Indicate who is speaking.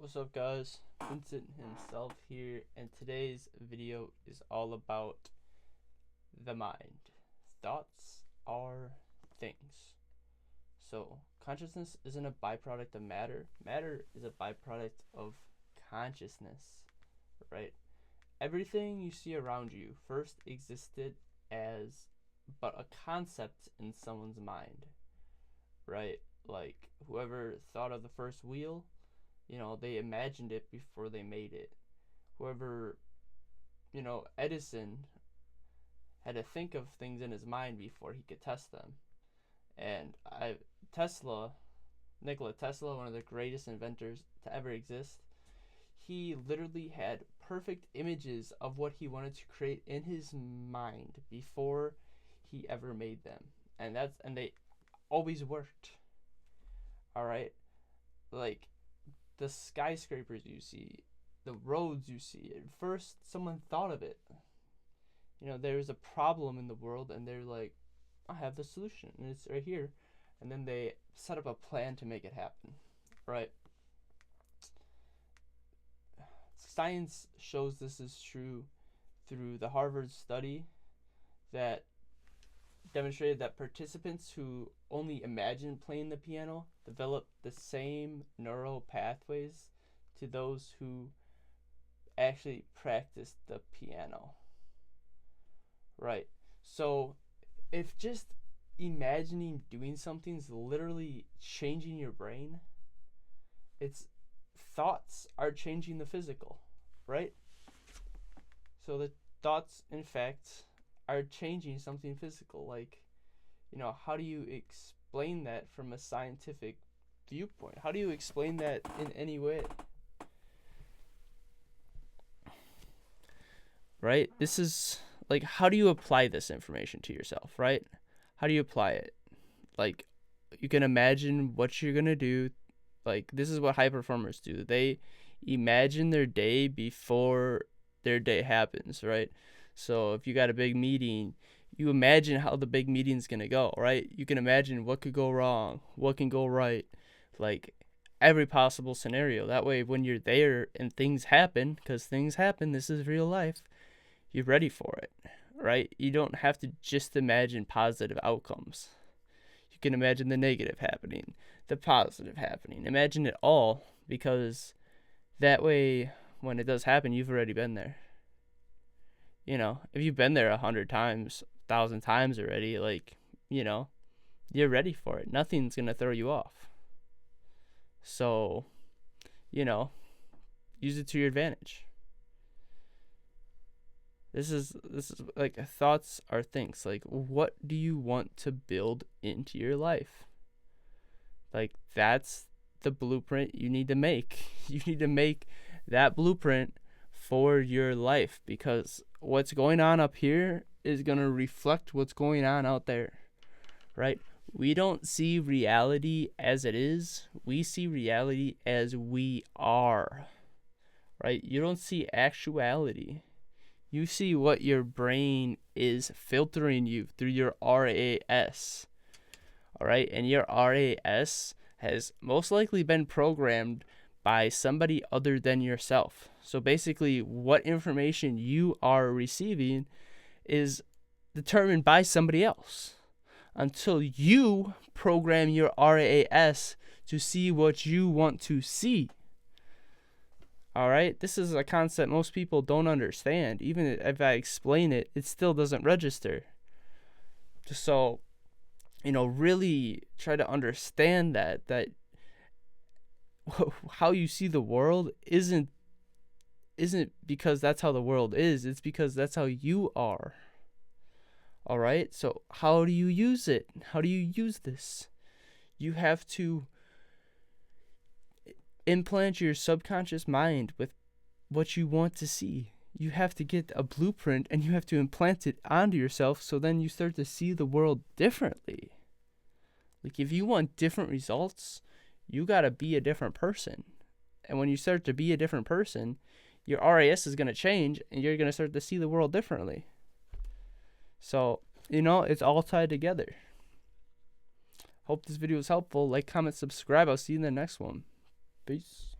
Speaker 1: What's up, guys? Vincent himself here, and today's video is all about the mind. Thoughts are things. So consciousness isn't a byproduct of matter. Matter is a byproduct of consciousness, right? Everything you see around you first existed as but a concept in someone's mind, right? Like whoever thought of the first wheel, they imagined it before they made it. Whoever, Edison had to think of things in his mind before he could test them. And Tesla, Nikola Tesla, one of the greatest inventors to ever exist, he literally had perfect images of what he wanted to create in his mind before he ever made them. And they always worked. All right? Like the skyscrapers you see, the roads you see. At first, someone thought of it. There's a problem in the world, and they're like, I have the solution, and it's right here. And then they set up a plan to make it happen, right? Science shows this is true through the Harvard study that demonstrated that participants who only imagined playing the piano developed the same neural pathways to those who actually practiced the piano. Right. So if just imagining doing something is literally changing your brain, its thoughts are changing the physical, right? So the thoughts, in fact, are changing something physical. Like, how do you explain that from a scientific viewpoint? How do you explain that in any way? Right? This is like, how do you apply this information to yourself, right? How do you apply it? Like, you can imagine what you're going to do. Like, this is what high performers do. They imagine their day before their day happens, right? So if you got a big meeting, you imagine how the big meeting's going to go, right? You can imagine what could go wrong, what can go right, like every possible scenario. That way, when you're there and things happen, because things happen, this is real life, you're ready for it, right? You don't have to just imagine positive outcomes. You can imagine the negative happening, the positive happening. Imagine it all, because that way, when it does happen, you've already been there. If you've been there 100 times, 1,000 times already, you're ready for it. Nothing's going to throw you off. So, use it to your advantage. This is like, thoughts are things. Like, what do you want to build into your life? Like, that's the blueprint you need to make. You need to make that blueprint for your life, because what's going on up here is going to reflect what's going on out there, right? We don't see reality as it is. We see reality as we are, right? You don't see actuality. You see what your brain is filtering you through your RAS, all right? And your RAS has most likely been programmed by somebody other than yourself. So basically, what information you are receiving is determined by somebody else until you program your RAS to see what you want to see. All right, this is a concept most people don't understand. Even if I explain it, it still doesn't register. So, really try to understand that how you see the world isn't because that's how the world is. It's because that's how you are. All right, so how do you use it? How do you use this? You have to implant your subconscious mind with what you want to see. You have to get a blueprint and you have to implant it onto yourself, so then you start to see the world differently. Like, if you want different results, you got to be a different person. And when you start to be a different person, your RAS is going to change and you're going to start to see the world differently. So, it's all tied together. Hope this video was helpful. Like, comment, subscribe. I'll see you in the next one. Peace.